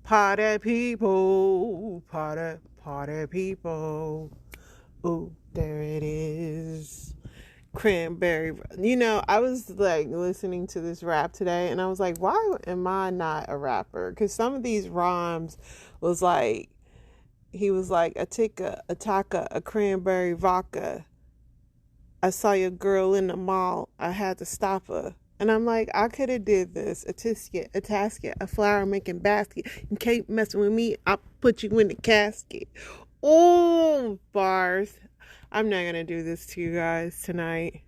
Party people, party people. Ooh, there it is. Cranberry. You know, I was like listening to this rap today and I was like, why am I not a rapper? Because some of these rhymes was like, he was like, a tikka, a taka, a cranberry vodka. I saw your girl in the mall. I had to stop her. And I'm like, I could have did this. A tisket, a tasket, a flower making basket. You can't mess with me. I'll put you in the casket. Oh, bars. I'm not going to do this to you guys tonight.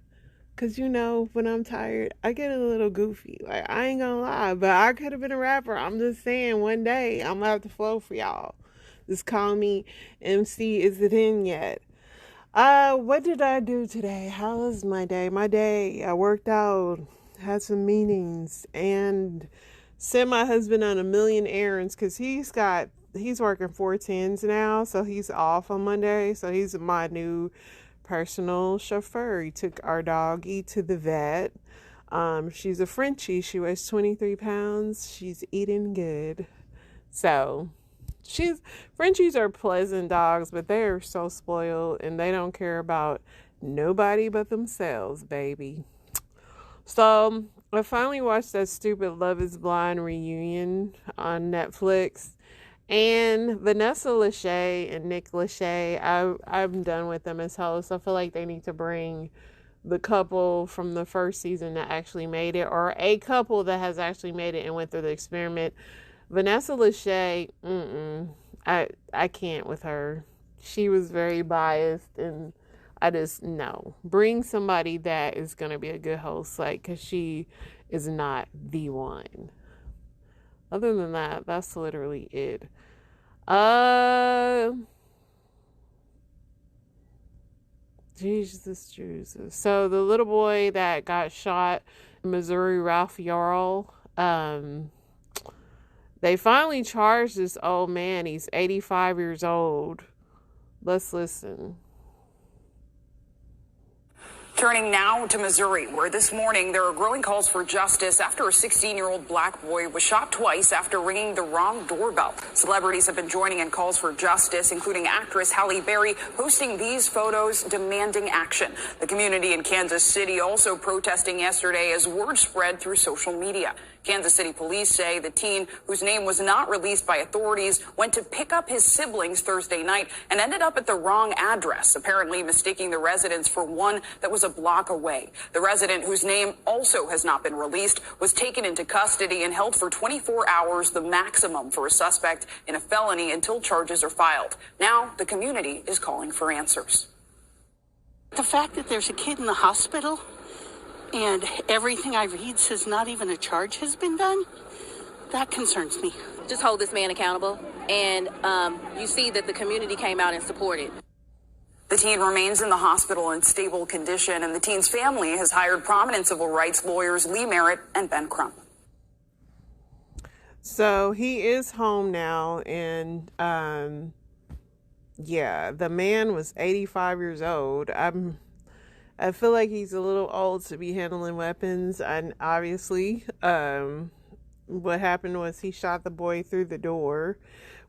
Because, you know, when I'm tired, I get a little goofy. Like, I ain't going to lie. But I could have been a rapper. I'm just saying, one day, I'm going to have to flow for y'all. Just call me MC. Is it in yet? What did I do today? How was my day? My day, I worked out, had some meetings, and sent my husband on a million errands because he's working 410s now, so he's off on Monday. So he's my new personal chauffeur. He took our doggy to the vet. She's a Frenchie. She weighs 23 pounds. She's eating good. So Frenchies are pleasant dogs, but they are so spoiled and they don't care about nobody but themselves, baby. So I finally watched that stupid Love is Blind reunion on Netflix. And Vanessa Lachey and Nick Lachey, I'm done with them as hosts. I feel like they need to bring the couple from the first season that actually made it, or a couple that has actually made it and went through the experiment. Vanessa Lachey, I can't with her. She was very biased, and I just, no. Bring somebody that is going to be a good host, like, because she is not the one. Other than that, that's literally it. Jesus. So the little boy that got shot in Missouri, Ralph Yarl, they finally charged this old man. He's 85 years old. Let's listen. Turning now to Missouri, where this morning there are growing calls for justice after a 16-year-old black boy was shot twice after ringing the wrong doorbell. Celebrities have been joining in calls for justice, including actress Halle Berry, posting these photos demanding action. The community in Kansas City also protesting yesterday as word spread through social media. Kansas City police say the teen, whose name was not released by authorities, went to pick up his siblings Thursday night and ended up at the wrong address, apparently mistaking the residence for one that was a block away. The resident, whose name also has not been released, was taken into custody and held for 24 hours, the maximum for a suspect in a felony until charges are filed. Now the community is calling for answers. The fact that there's a kid in the hospital and everything I read says not even a charge has been done, that concerns me. Just hold this man accountable, and you see that the community came out and supported. The teen remains in the hospital in stable condition, and the teen's family has hired prominent civil rights lawyers Lee Merritt and Ben Crump. So he is home now, and yeah, the man was 85 years old. I feel like he's a little old to be handling weapons, and obviously, what happened was he shot the boy through the door.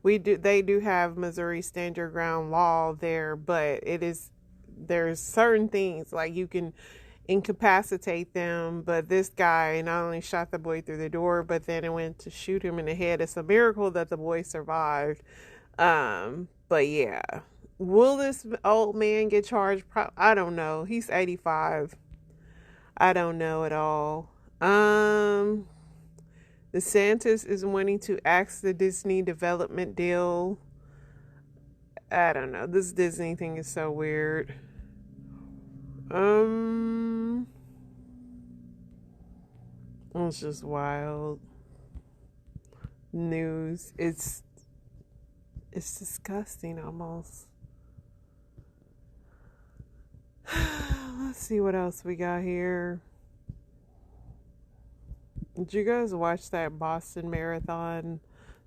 They do have Missouri stand your ground law there, but there's certain things like you can incapacitate them, but this guy not only shot the boy through the door, but then it went to shoot him in the head. It's a miracle that the boy survived. But yeah. Will this old man get charged? I don't know. He's 85. I don't know at all. DeSantis is wanting to axe the Disney development deal. I don't know. This Disney thing is so weird. It's just wild news. It's disgusting almost. Let's see what else we got here. Did you guys watch that Boston Marathon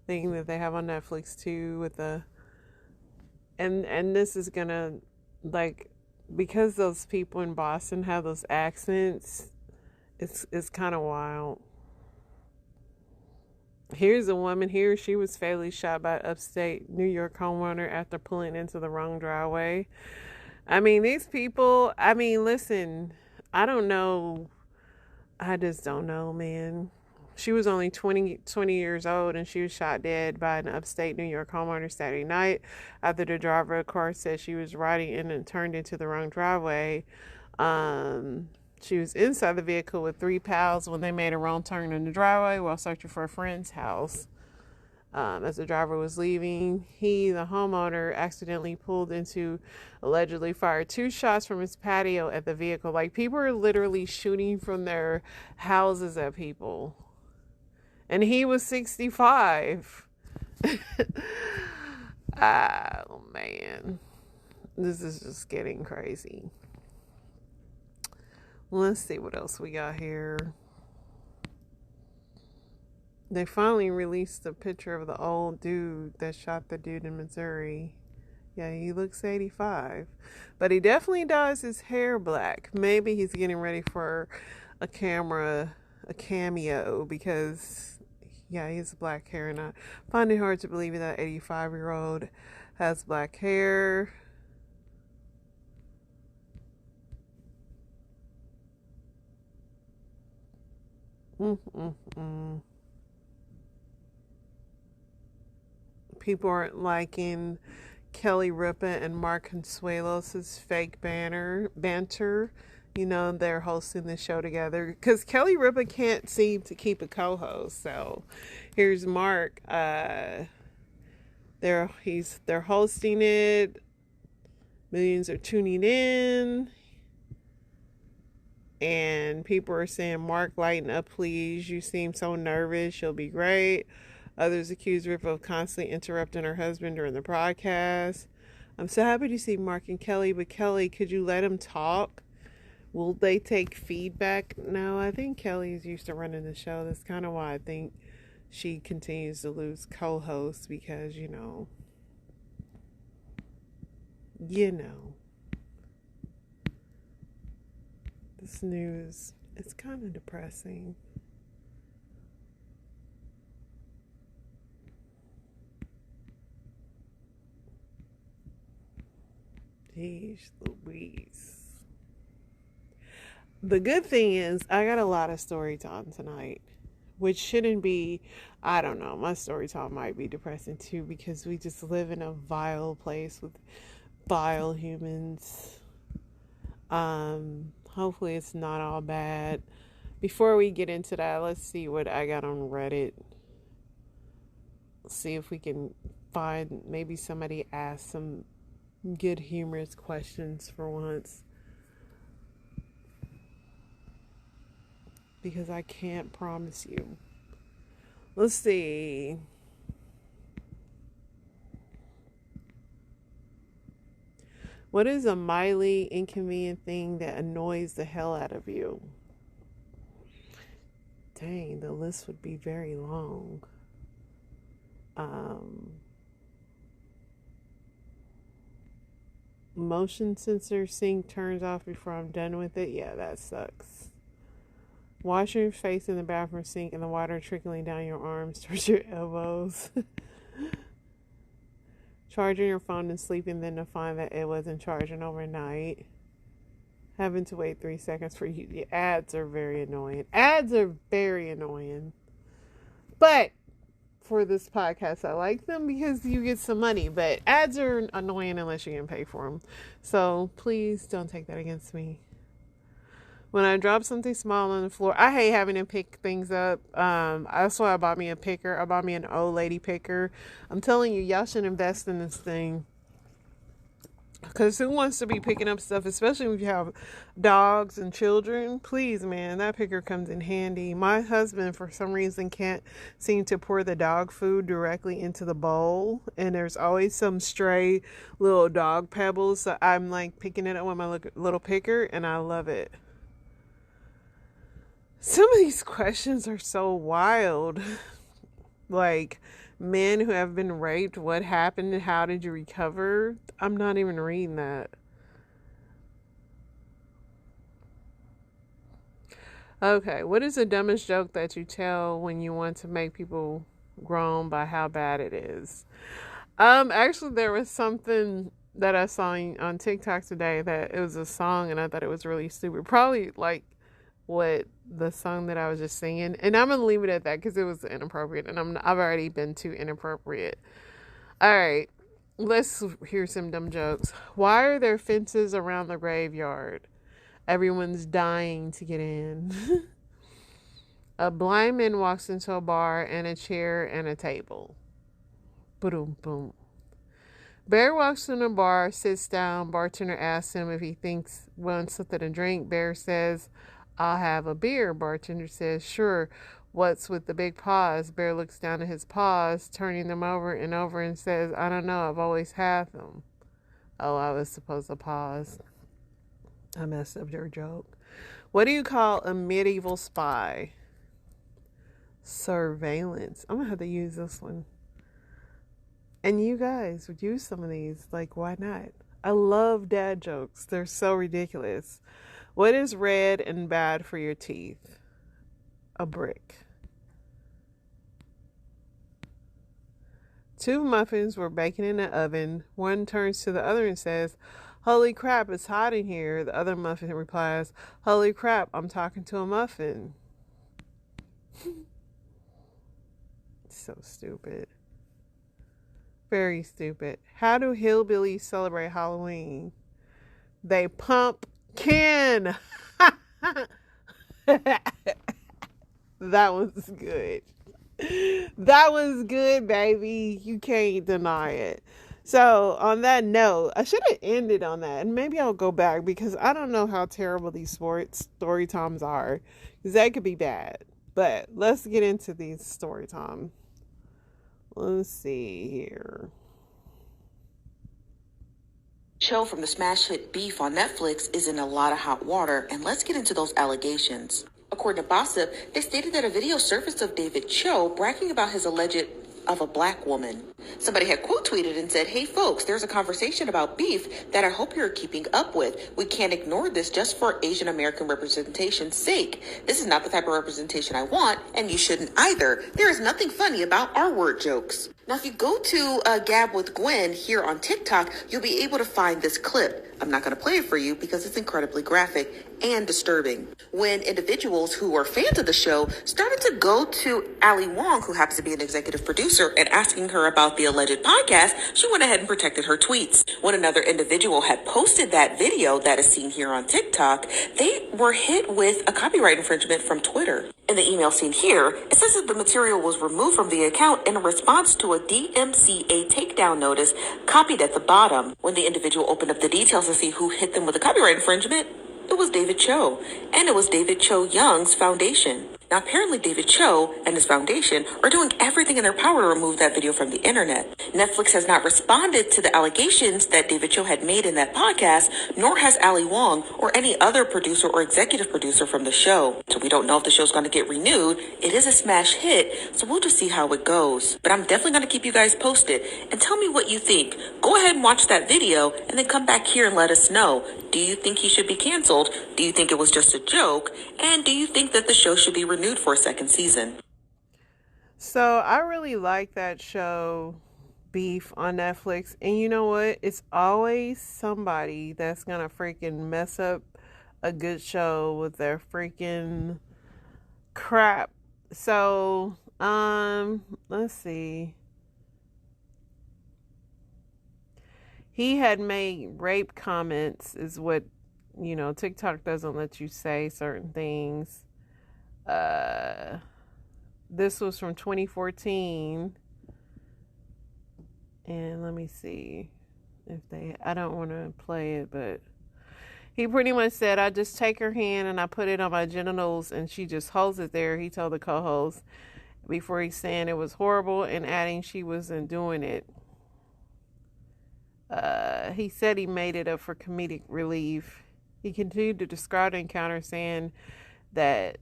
thing that they have on Netflix too with and this is gonna, like, because those people in Boston have those accents, it's kind of wild. Here's a woman here. She was fatally shot by upstate New York homeowner after pulling into the wrong driveway. I mean, these people, I mean, listen, I don't know. I just don't know, man. She was only 20 years old, and she was shot dead by an upstate New York homeowner Saturday night after the driver of the car said she was riding in and turned into the wrong driveway. She was inside the vehicle with three pals when they made a wrong turn in the driveway while searching for a friend's house. As the driver was leaving, he, the homeowner, accidentally pulled into, allegedly fired 2 shots from his patio at the vehicle. Like, people are literally shooting from their houses at people. And he was 65. Oh, man. This is just getting crazy. Let's see what else we got here. They finally released a picture of the old dude that shot the dude in Missouri. Yeah, he looks 85. But he definitely dyes his hair black. Maybe he's getting ready for a cameo, because, yeah, he has black hair. And I find it hard to believe that 85-year-old has black hair. People aren't liking Kelly Ripa and Mark Consuelos' fake banter. You know, they're hosting the show together because Kelly Ripa can't seem to keep a co-host. So here's Mark. They're hosting it. Millions are tuning in. And people are saying, Mark, lighten up, please. You seem so nervous. You'll be great. Others accuse Ripa of constantly interrupting her husband during the broadcast. I'm so happy to see Mark and Kelly, but Kelly, could you let him talk? Will they take feedback? No, I think Kelly's used to running the show. That's kind of why I think she continues to lose co-hosts, because, you know. This news, it's kind of depressing. Jeez Louise. The good thing is I got a lot of story time tonight, which shouldn't be, I don't know, my story time might be depressing too, because we just live in a vile place with vile humans. Hopefully it's not all bad. Before we get into that, let's see what I got on Reddit. Let's see if we can find, maybe somebody asked some good humorous questions for once, because I can't promise you. Let's see. What is a mildly inconvenient thing that annoys the hell out of you? Dang, the list would be very long. Motion sensor sink turns off before I'm done with it. Yeah, that sucks. Wash your face in the bathroom sink and the water trickling down your arms towards your elbows. Charging your phone and sleeping, then to find that it wasn't charging overnight. Having to wait 3 seconds for you. The ads are very annoying. But for this podcast, I like them because you get some money. But ads are annoying unless you can pay for them. So please don't take that against me. When I drop something small on the floor, I hate having to pick things up. That's why I bought me a picker. I bought me an old lady picker. I'm telling you, y'all should invest in this thing. Because who wants to be picking up stuff, especially if you have dogs and children? Please, man, that picker comes in handy. My husband, for some reason, can't seem to pour the dog food directly into the bowl. And there's always some stray little dog pebbles. So I'm like picking it up with my little picker, and I love it. Some of these questions are so wild. Like, men who have been raped, what happened and how did you recover? I'm not even reading that. Okay, what is the dumbest joke that you tell when you want to make people grown by how bad it is. Actually, there was something that I saw on TikTok today that it was a song, and I thought it was really stupid. Probably like what the song that I was just singing, and I'm gonna leave it at that because it was inappropriate, and I've already been too inappropriate. All right, let's hear some dumb jokes. Why are there fences around the graveyard? Everyone's dying to get in. A blind man walks into a bar and a chair and a table. Boom, boom. Bear walks in a bar, sits down. Bartender asks him if he wants something to drink. Bear says, I'll have a beer. Bartender says, sure. What's with the big paws? Bear looks down at his paws, turning them over and over, and says, I don't know. I've always had them. Oh, I was supposed to pause. I messed up your joke. What do you call a medieval spy? Surveillance. I'm going to have to use this one. And you guys would use some of these. Like, why not? I love dad jokes. They're so ridiculous. What is red and bad for your teeth? A brick. 2 muffins were baking in the oven. One turns to the other and says, holy crap, it's hot in here. The other muffin replies, holy crap, I'm talking to a muffin. So stupid. Very stupid. How do hillbillies celebrate Halloween? They pump can. That was good. That was good, baby. You can't deny it. So, on that note, I should have ended on that. And maybe I'll go back because I don't know how terrible these sports story times are. Because that could be bad. But let's get into these story time. Let's see here. Show from the smash hit Beef on Netflix is in a lot of hot water, and let's get into those allegations. According to Gossip, they stated that a video surfaced of David Cho bragging about his alleged of a black woman. Somebody had quote tweeted and said, hey folks, there's a conversation about beef that I hope you're keeping up with. We can't ignore this just for Asian American representation's sake. This is not the type of representation I want, and you shouldn't either. There is nothing funny about R-word jokes. Now, if you go to Gab with Gwen here on TikTok, you'll be able to find this clip. I'm not going to play it for you because it's incredibly graphic and disturbing. When individuals who are fans of the show started to go to Ali Wong, who happens to be an executive producer, and asking her about the alleged podcast, she went ahead and protected her tweets. When another individual had posted that video that is seen here on TikTok, they were hit with a copyright infringement from Twitter. In the email seen here, it says that the material was removed from the account in response to a DMCA takedown notice copied at the bottom. When the individual opened up the details to see who hit them with a copyright infringement, it was David Cho, and it was David Cho Young's foundation. Now, apparently David Cho and his foundation are doing everything in their power to remove that video from the internet. Netflix has not responded to the allegations that David Cho had made in that podcast, nor has Ali Wong or any other producer or executive producer from the show. So we don't know if the show's going to get renewed. It is a smash hit, so we'll just see how it goes. But I'm definitely going to keep you guys posted, and tell me what you think. Go ahead and watch that video, and then come back here and let us know. Do you think he should be canceled? Do you think it was just a joke? And do you think that the show should be renewed for a second season? So I really like that show, Beef, on Netflix. And you know what? It's always somebody that's gonna freaking mess up a good show with their freaking crap. So, let's see. He had made rape comments, is what, TikTok doesn't let you say certain things. This was from 2014. And let me see if I don't want to play it, but he pretty much said, I just take her hand and I put it on my genitals and she just holds it there. He told the co-host before he's saying it was horrible and adding she wasn't doing it. He said he made it up for comedic relief. He continued to describe the encounter, saying that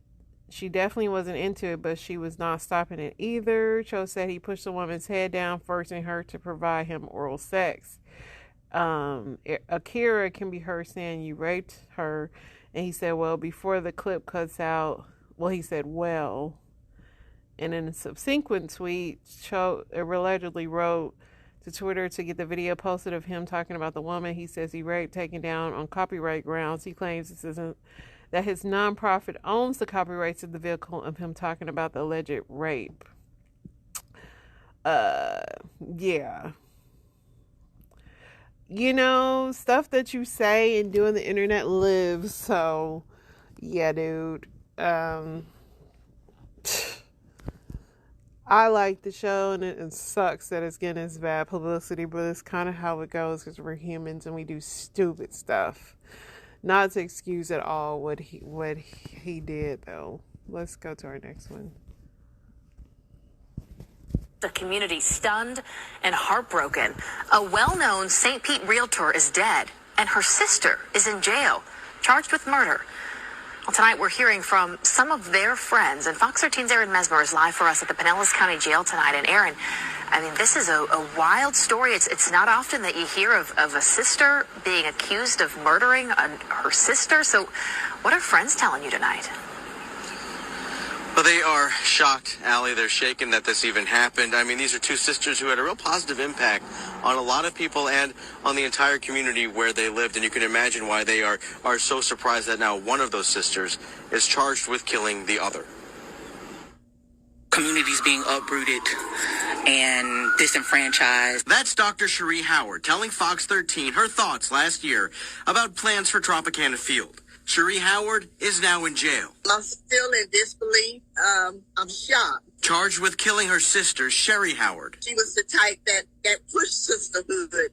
she definitely wasn't into it, but she was not stopping it either. Cho said he pushed the woman's head down, forcing her to provide him oral sex. Akira can be heard saying, you raped her. And he said, well, before the clip cuts out, he said, well, And in a subsequent tweet, Cho allegedly wrote to Twitter to get the video posted of him talking about the woman he says he raped taken down on copyright grounds. He claims this isn't that his nonprofit owns the copyrights of the vehicle of him talking about the alleged rape. Yeah. You know, stuff that you say and do on the internet lives. So, yeah, dude. I like the show, and it sucks that it's getting this bad publicity, but it's kind of how it goes because we're humans and we do stupid stuff. Not to excuse at all what he did, though. Let's go to our next one. The community stunned and heartbroken. A well-known St. Pete realtor is dead, and her sister is in jail, charged with murder. Well, tonight we're hearing from some of their friends, and Fox 13's Aaron Mesmer is live for us at the Pinellas County Jail tonight. And Aaron, I mean, this is a wild story. It's not often that you hear of a sister being accused of murdering her sister. So what are friends telling you tonight? Well, they are shocked, Allie. They're shaken that this even happened. I mean, these are two sisters who had a real positive impact on a lot of people and on the entire community where they lived. And you can imagine why they are so surprised that now one of those sisters is charged with killing the other. Communities being uprooted and disenfranchised. That's Dr. Cherie Howard telling Fox 13 her thoughts last year about plans for Tropicana Field. Cherie Howard is now in jail. I'm still in disbelief. I'm shocked. Charged with killing her sister, Cherie Howard. She was the type that pushed sisterhood,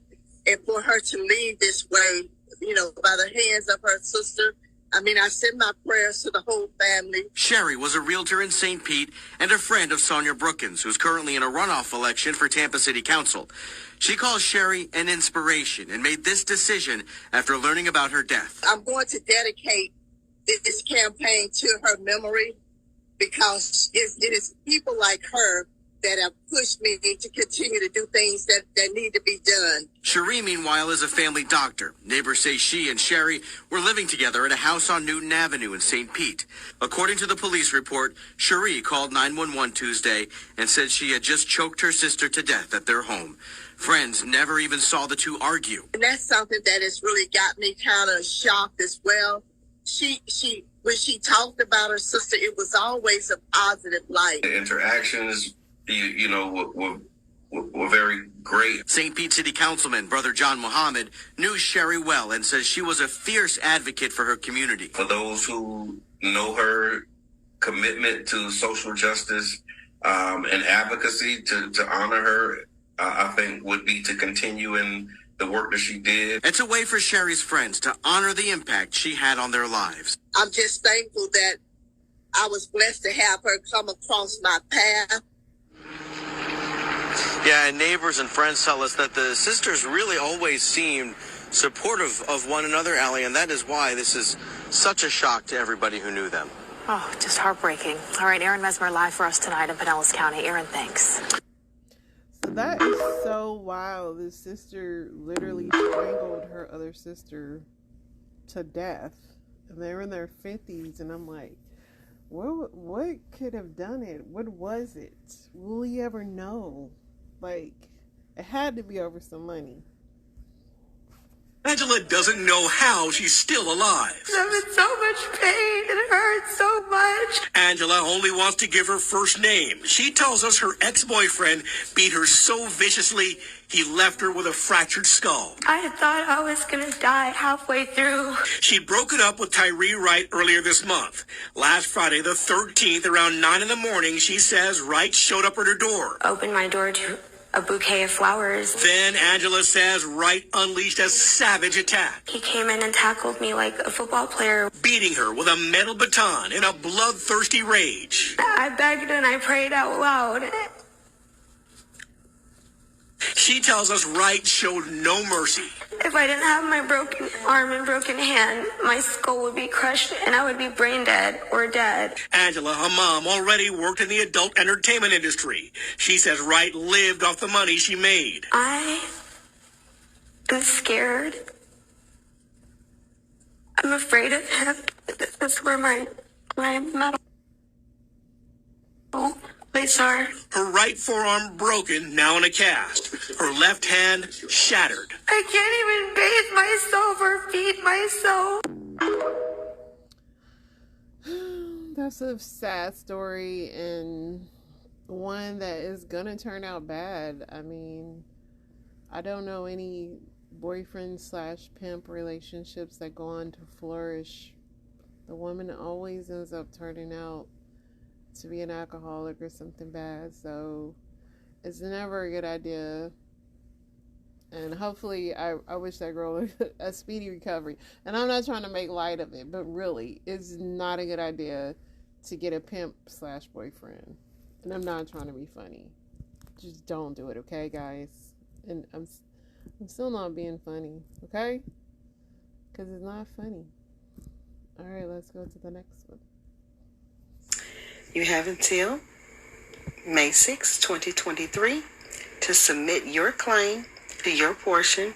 and for her to leave this way, you know, by the hands of her sister. I mean, I send my prayers to the whole family. Cherie was a realtor in St. Pete and a friend of Sonia Brookins, who's currently in a runoff election for Tampa City Council. She calls Cherie an inspiration and made this decision after learning about her death. I'm going to dedicate this campaign to her memory because it is people like her that have pushed me to continue to do things that need to be done. Cherie, meanwhile, is a family doctor. Neighbors say she and Cherie were living together at a house on Newton Avenue in St. Pete. According to the police report, Cherie called 911 Tuesday and said she had just choked her sister to death at their home. Friends never even saw the two argue. And that's something that has really got me kind of shocked as well. When she talked about her sister, it was always a positive light. The interactions, you know, were very great. St. Pete City Councilman Brother John Muhammad knew Cherie well and says she was a fierce advocate for her community. For those who know her commitment to social justice and advocacy, to honor her, I think would be to continue in the work that she did. It's a way for Cherie's friends to honor the impact she had on their lives. I'm just thankful that I was blessed to have her come across my path. Yeah, and neighbors and friends tell us that the sisters really always seemed supportive of one another, Allie, and that is why this is such a shock to everybody who knew them. Oh, just heartbreaking. All right, Aaron Mesmer live for us tonight in Pinellas County. Aaron, thanks. So that is so wild. This sister literally strangled her other sister to death. And they were in their 50s, and I'm like, what could have done it? What was it? Will we ever know? Like, it had to be over some money. Angela doesn't know how she's still alive. I'm in so much pain. It hurts so much. Angela only wants to give her first name. She tells us her ex-boyfriend beat her so viciously, he left her with a fractured skull. I thought I was going to die halfway through. She'd broken up with Tyree Wright earlier this month. Last Friday, the 13th, around 9 in the morning, she says Wright showed up at her door. Opened my door to a bouquet of flowers. Then Angela says Wright unleashed a savage attack. He came in and tackled me like a football player, beating her with a metal baton in a bloodthirsty rage. I begged and I prayed out loud. She tells us Wright showed no mercy. If I didn't have my broken arm and broken hand, my skull would be crushed and I would be brain dead or dead. Angela, a mom, already worked in the adult entertainment industry. She says Wright lived off the money she made. I am scared. I'm afraid of him. This is where my mental Wait, sir. Her right forearm broken, now in a cast. Her left hand shattered. I can't even bathe myself or feed myself. That's a sad story, and one that is gonna turn out bad. I mean, I don't know any boyfriend/pimp relationships that go on to flourish. The woman always ends up turning out to be an alcoholic or something bad, so it's never a good idea. And hopefully, I wish that girl a speedy recovery. And I'm not trying to make light of it, but really, it's not a good idea to get a pimp/boyfriend. And I'm not trying to be funny. Just don't do it, okay, guys? And I'm still not being funny, okay? Because it's not funny. All right, let's go to the next one. You have until May 6, 2023 to submit your claim to your portion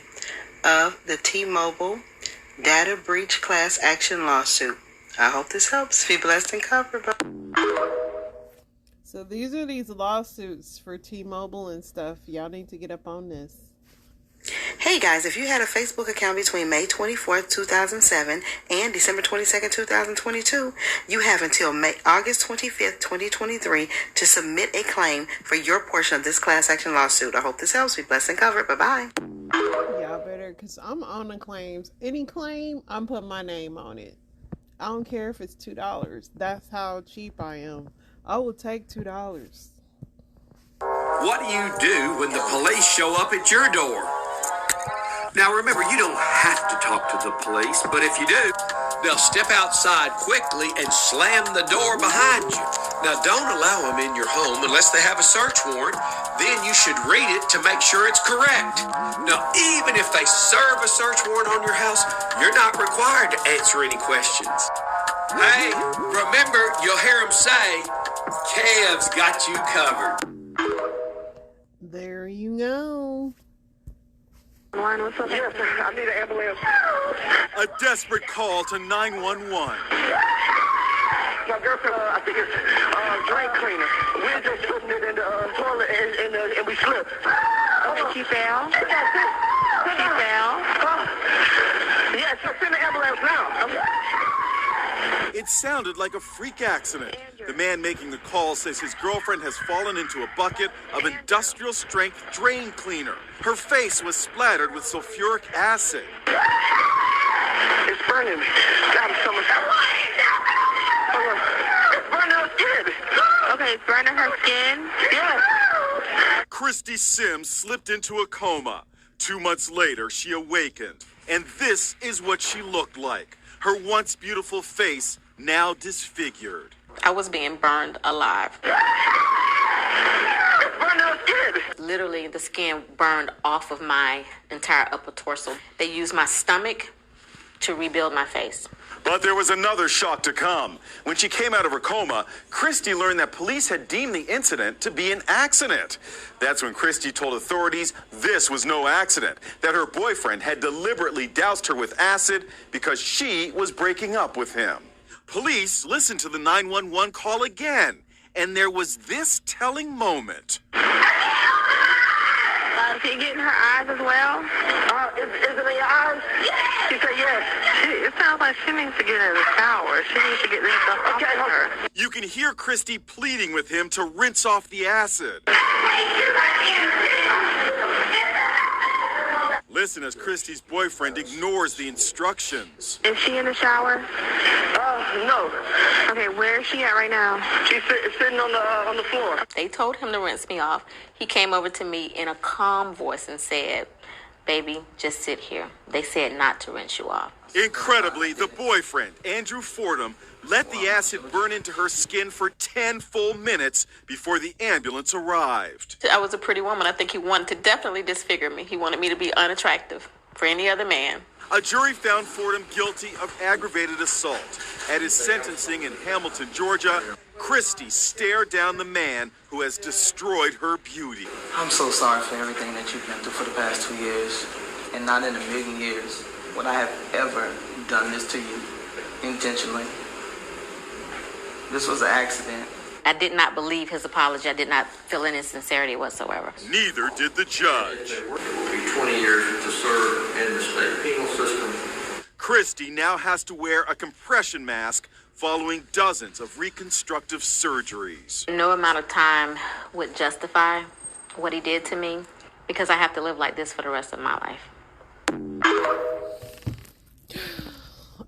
of the T-Mobile data breach class action lawsuit. I hope this helps. Be blessed and covered. So these are these lawsuits for T-Mobile and stuff. Y'all need to get up on this. Hey guys, if you had a Facebook account between May 24th, 2007 and December 22nd, 2022, you have until August 25th, 2023 to submit a claim for your portion of this class action lawsuit. I hope this helps. Be blessed and covered. Bye-bye. Y'all better, because I'm on the claims. Any claim, I'm putting my name on it. I don't care if it's $2. That's how cheap I am. I will take $2. What do you do when the police show up at your door? Now remember, you don't have to talk to the police, but if you do, they'll step outside quickly and slam the door behind you. Now don't allow them in your home unless they have a search warrant. Then you should read it to make sure it's correct. Now even if they serve a search warrant on your house, you're not required to answer any questions. Hey, remember, you'll hear them say, Kev's got you covered. There you go. What's up? Yes, I need an ambulance. A desperate call to 911. My girlfriend, I think it's drain cleaner. We were just putting it in the toilet and we slipped. Oh, she fell? She fell? Yes, send the ambulance now. It sounded like a freak accident. The man making the call says his girlfriend has fallen into a bucket of industrial-strength drain cleaner. Her face was splattered with sulfuric acid. It's burning me. God, it's so much. It's burning her skin. Okay, it's burning her skin? Yes. Christy Sims slipped into a coma. 2 months later, she awakened. And this is what she looked like. Her once beautiful face now disfigured. I was being burned alive. Literally, the skin burned off of my entire upper torso. They used my stomach to rebuild my face. But there was another shock to come. When she came out of her coma, Christy learned that police had deemed the incident to be an accident. That's when Christy told authorities this was no accident, that her boyfriend had deliberately doused her with acid because she was breaking up with him. Police listened to the 911 call again, and there was this telling moment. She getting her eyes as well? Is it in your eyes? She said yes. It sounds like she needs to get in the shower. She needs to get this stuff off of her. You can hear Christy pleading with him to rinse off the acid. Listen as Christy's boyfriend ignores the instructions. Is she in the shower? No. Okay, where is she at right now? She's sitting on the floor. They told him to rinse me off. He came over to me in a calm voice and said, "Baby, just sit here." They said not to rinse you off. Incredibly, the boyfriend, Andrew Fordham, let the acid burn into her skin for 10 full minutes before the ambulance arrived. I was a pretty woman. I think he wanted to definitely disfigure me. He wanted me to be unattractive for any other man. A jury found Fordham guilty of aggravated assault. At his sentencing in Hamilton, Georgia, Christy stared down the man who has destroyed her beauty. I'm so sorry for everything that you've been through for the past 2 years, and not in a million years would I have ever done this to you intentionally. This was an accident. I did not believe his apology. I did not feel any sincerity whatsoever. Neither did the judge. 20 years to serve in the state penal system. Christy now has to wear a compression mask following dozens of reconstructive surgeries. No amount of time would justify what he did to me because I have to live like this for the rest of my life.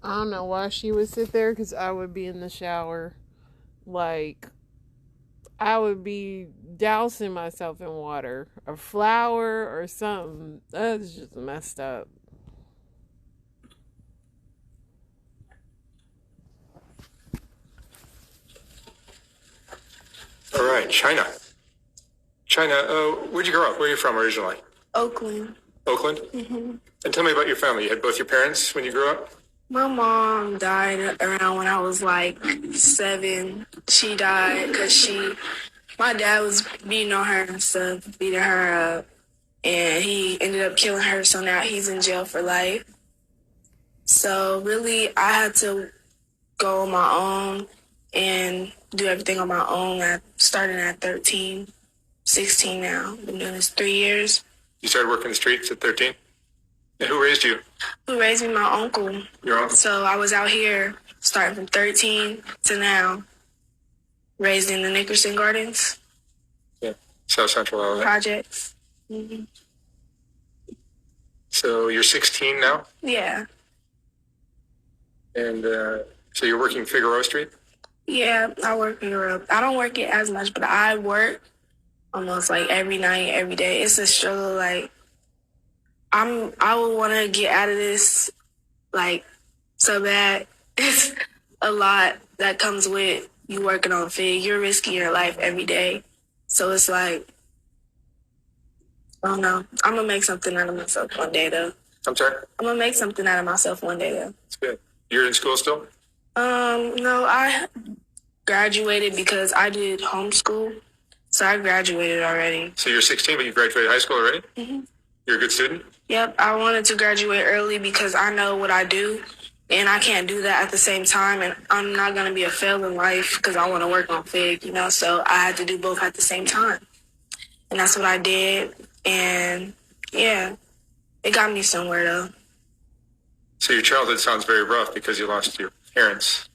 I don't know why she would sit there, because I would be in the shower. Like, I would be dousing myself in water, a flower or something. That's just messed up. All right, China. China, where'd you grow up? Where are you from originally? Oakland. Oakland? hmm And tell me about your family. You had both your parents when you grew up? My mom died around when I was like 7. She died because my dad was beating on her and stuff, beating her up, and he ended up killing her, so now he's in jail for life. So really, I had to go on my own and do everything on my own. Starting at 13, 16 now. Been doing this 3 years. You started working the streets at 13? And who raised you? Who raised me? My uncle. Your uncle? So I was out here starting from 13 to now, raised in the Nickerson Gardens. Yeah, South Central LA. Projects. hmm So you're 16 now? Yeah. And so you're working Figueroa Street? Yeah, I work in Europe. I don't work it as much, but I work almost like every night, every day. It's a struggle. Like, I would want to get out of this, like, so bad. It's a lot that comes with you working on Fig. You're risking your life every day. So it's like, I don't know. I'm going to make something out of myself one day, though. I'm sorry? I'm going to make something out of myself one day, though. That's good. You're in school still? No, I graduated because I did homeschool. So I graduated already. So you're 16, but you graduated high school already? hmm You're a good student? Yep, I wanted to graduate early because I know what I do, and I can't do that at the same time, and I'm not going to be a fail in life because I want to work on Fig, so I had to do both at the same time. And that's what I did, and yeah, it got me somewhere, though. So your childhood sounds very rough because you lost your parents.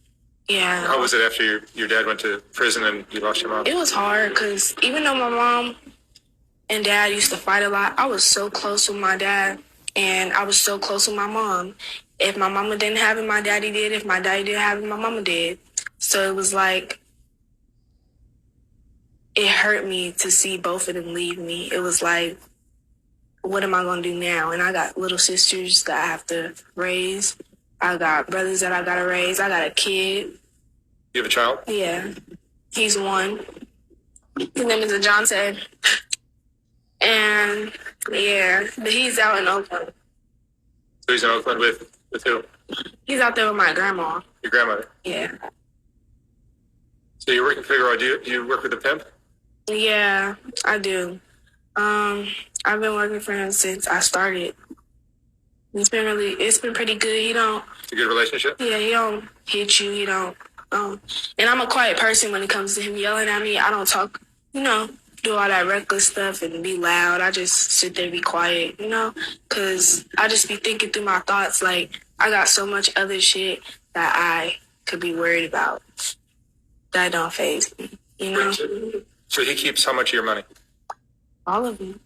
Yeah. How was it after your dad went to prison and you lost your mom? It was hard because even though my mom and dad used to fight a lot, I was so close with my dad, and I was so close with my mom. If my mama didn't have it, my daddy did. If my daddy didn't have it, my mama did. So it was like, it hurt me to see both of them leave me. It was like, what am I going to do now? And I got little sisters that I have to raise. I got brothers that I got to raise. I got a kid. You have a child? Yeah. He's 1. His name is Ajante. And, yeah, but he's out in Oakland. So he's in Oakland with who? He's out there with my grandma. Your grandmother? Yeah. So you're working Figueroa. Do you work with a pimp? Yeah, I do. I've been working for him since I started. It's been pretty good. It's a good relationship? Yeah, he don't hit you. He don't, and I'm a quiet person when it comes to him yelling at me. I don't talk, do all that reckless stuff and be loud. I just sit there and be quiet, because I just be thinking through my thoughts. Like, I got so much other shit that I could be worried about that don't faze me, So he keeps how much of your money? All of it.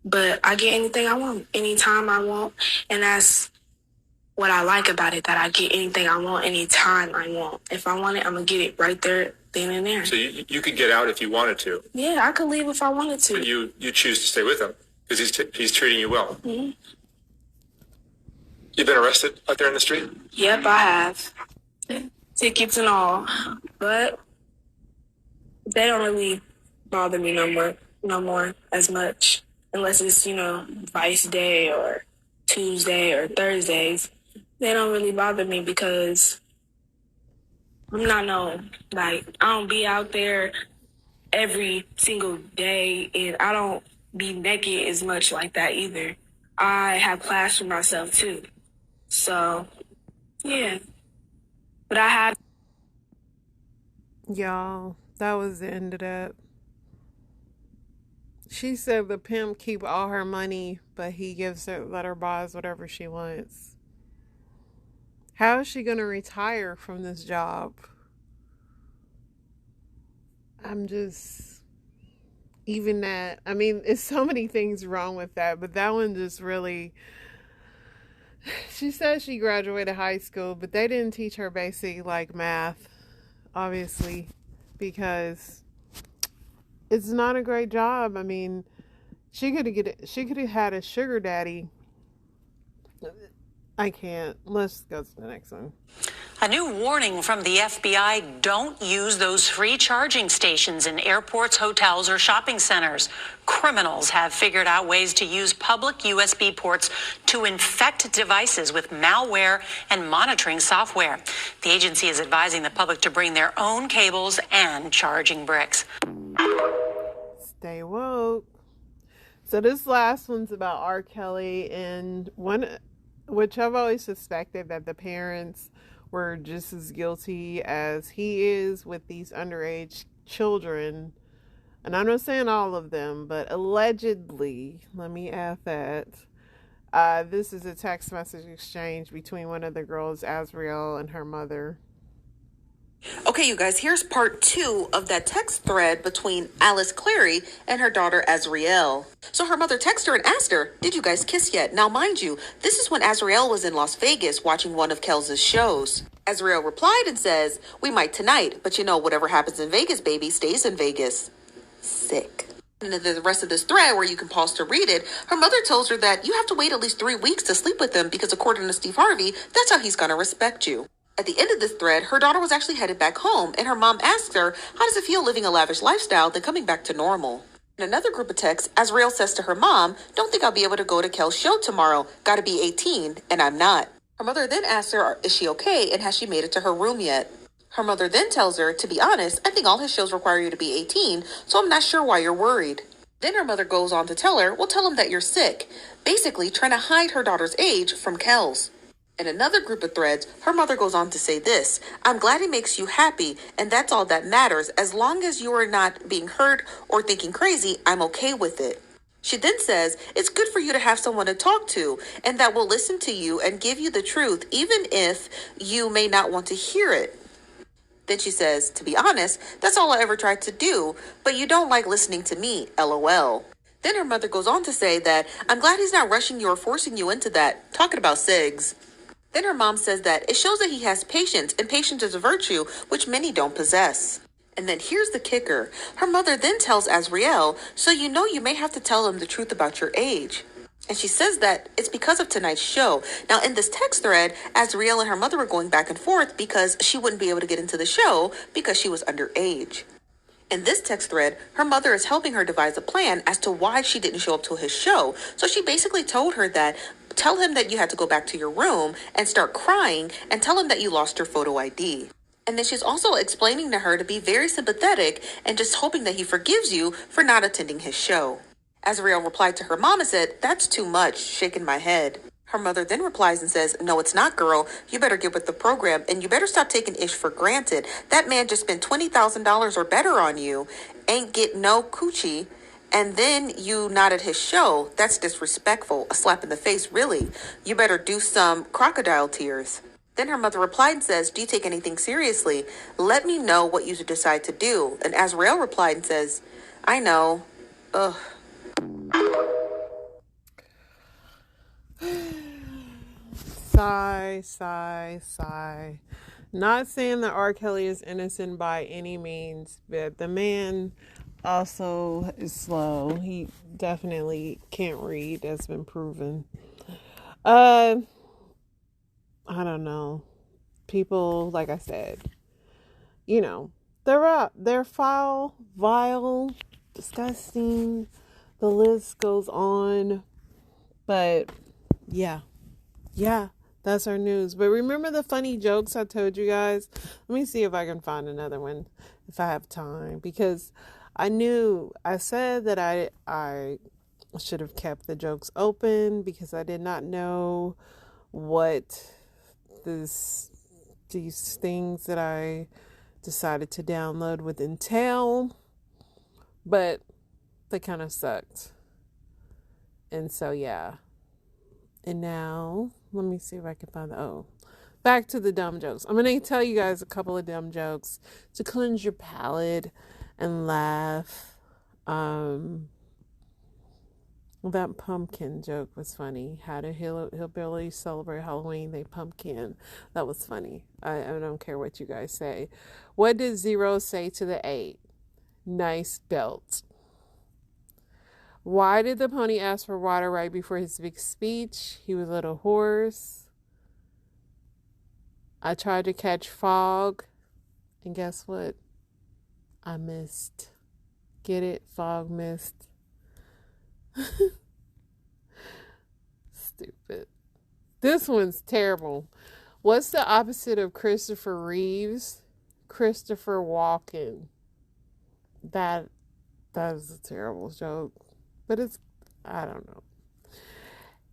But I get anything I want, anytime I want. And that's what I like about it, that I get anything I want, anytime I want. If I want it, I'm going to get it right there, then and there. So you could get out if you wanted to. Yeah, I could leave if I wanted to. But you choose to stay with him because he's treating you well. Mm-hmm. You've been arrested out there in the street? Yep, I have. Tickets and all. But they don't really bother me no more as much. Unless it's, Vice Day or Tuesday or Thursdays. They don't really bother me because I'm not I don't be out there every single day, and I don't be naked as much like that either. I have class for myself too. So, yeah. But I have... Y'all, That was the end of that. She said the pimp keep all her money, but he gives her, let her buy whatever she wants. How is she going to retire from this job? I'm just, even that, I mean, it's so many things wrong with that, but that one just really, she said she graduated high school, but they didn't teach her basic, like, math, obviously, because it's not a great job. I mean, she could have had a sugar daddy. I can't. Let's go to the next one. A new warning from the FBI: don't use those free charging stations in airports, hotels, or shopping centers. Criminals have figured out ways to use public USB ports to infect devices with malware and monitoring software. The agency is advising the public to bring their own cables and charging bricks. Stay woke. So this last one's about R. Kelly, and which I've always suspected that the parents were just as guilty as he is with these underage children. And I'm not saying all of them, but allegedly, let me add that. This is a text message exchange between one of the girls, Azriel, and her mother. Okay, you guys, here's part 2 of that text thread between Alice Clary and her daughter Azriel. So her mother texted her and asked her, did you guys kiss yet? Now, mind you, this is when Azriel was in Las Vegas watching one of Kel's shows. Azriel replied and says, we might tonight, but you know, whatever happens in Vegas, baby, stays in Vegas. Sick. And in the rest of this thread, where you can pause to read it, her mother tells her that you have to wait at least 3 weeks to sleep with him because according to Steve Harvey, that's how he's going to respect you. At the end of this thread, her daughter was actually headed back home, and her mom asked her, how does it feel living a lavish lifestyle then coming back to normal? In another group of texts, Azriel says to her mom, don't think I'll be able to go to Kel's show tomorrow. Gotta be 18, and I'm not. Her mother then asks her, is she okay, and has she made it to her room yet? Her mother then tells her, to be honest, I think all his shows require you to be 18, so I'm not sure why you're worried. Then her mother goes on to tell her, well, tell him that you're sick, basically trying to hide her daughter's age from Kel's. In another group of threads, her mother goes on to say this, I'm glad he makes you happy, and that's all that matters. As long as you are not being hurt or thinking crazy, I'm okay with it. She then says, it's good for you to have someone to talk to, and that will listen to you and give you the truth, even if you may not want to hear it. Then she says, to be honest, that's all I ever tried to do, but you don't like listening to me, LOL. Then her mother goes on to say that, I'm glad he's not rushing you or forcing you into that, talking about cigs. Then her mom says that it shows that he has patience, and patience is a virtue which many don't possess. And then here's the kicker. Her mother then tells Azriel, so you know you may have to tell him the truth about your age. And she says that it's because of tonight's show. Now, in this text thread, Azriel and her mother were going back and forth because she wouldn't be able to get into the show because she was underage. In this text thread, her mother is helping her devise a plan as to why she didn't show up to his show. So she basically told her that, tell him that you had to go back to your room and start crying and tell him that you lost your photo ID. And then she's also explaining to her to be very sympathetic and just hoping that he forgives you for not attending his show. Azriel replied to her mom and said, that's too much, shaking my head. Her mother then replies and says, no, it's not, girl. You better get with the program and you better stop taking Ish for granted. That man just spent $20,000 or better on you, ain't get no coochie, and then you not at his show. That's disrespectful. A slap in the face, really. You better do some crocodile tears. Then her mother replied and says, do you take anything seriously? Let me know what you decide to do. And Azriel replied and says, I know. Ugh. Sigh, sigh, sigh. Not saying that R. Kelly is innocent by any means, but the man also is slow. He definitely can't read. That's been proven. I don't know. People, like I said, you know, they're foul, vile, disgusting. The list goes on. But yeah, that's our news. But remember the funny jokes I told you guys? Let me see if I can find another one if I have time, because I said that I should have kept the jokes open because I did not know what these things that I decided to download with Intel, but they kind of sucked. And so, yeah. And now, let me see if I can find back to the dumb jokes. I'm going to tell you guys a couple of dumb jokes to cleanse your palate and laugh. That pumpkin joke was funny. How do hillbillies celebrate Halloween? They pumpkin. That was funny. I don't care what you guys say. What did 0 say to the 8? Nice belt. Why did the pony ask for water right before his big speech? He was a little hoarse. I tried to catch fog, and guess what? I missed. Get it? Fog mist. Stupid. This one's terrible. What's the opposite of Christopher Reeves? Christopher Walken. That is a terrible joke. But I don't know.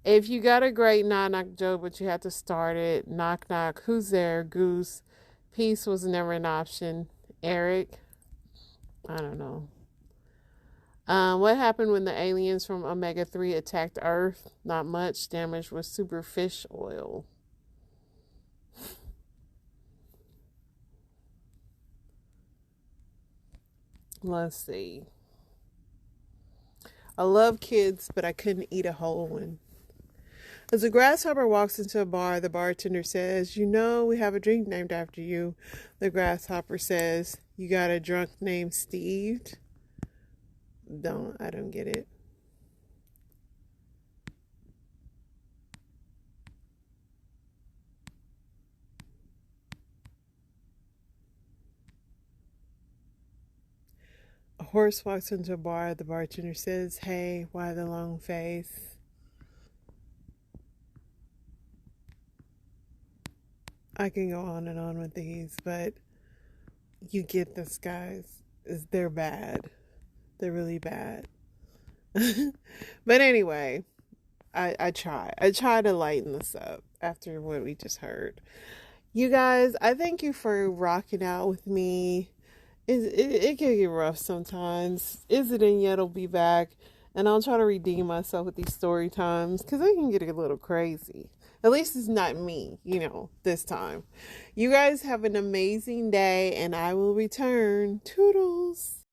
If you got a great knock-knock joke, but you had to start it, knock-knock, who's there? Goose. Peace was never an option. Eric. I don't know. What happened when the aliens from Omega-3 attacked Earth? Not much. Damage was super fish oil. Let's see. I love kids, but I couldn't eat a whole one. As a grasshopper walks into a bar, the bartender says, "You know, we have a drink named after you." The grasshopper says, "You got a drunk named Steve?" I don't get it. A horse walks into a bar. The bartender says, "Hey, why the long face?" I can go on and on with these, but you get this, guys. They're bad. They're really bad. But anyway, I try to lighten this up after what we just heard. You guys, I thank you for rocking out with me. It can get rough sometimes. Is it in yet? I'll be back, and I'll try to redeem myself with these story times because they can get a little crazy. At least it's not me, this time. You guys have an amazing day, and I will return. Toodles.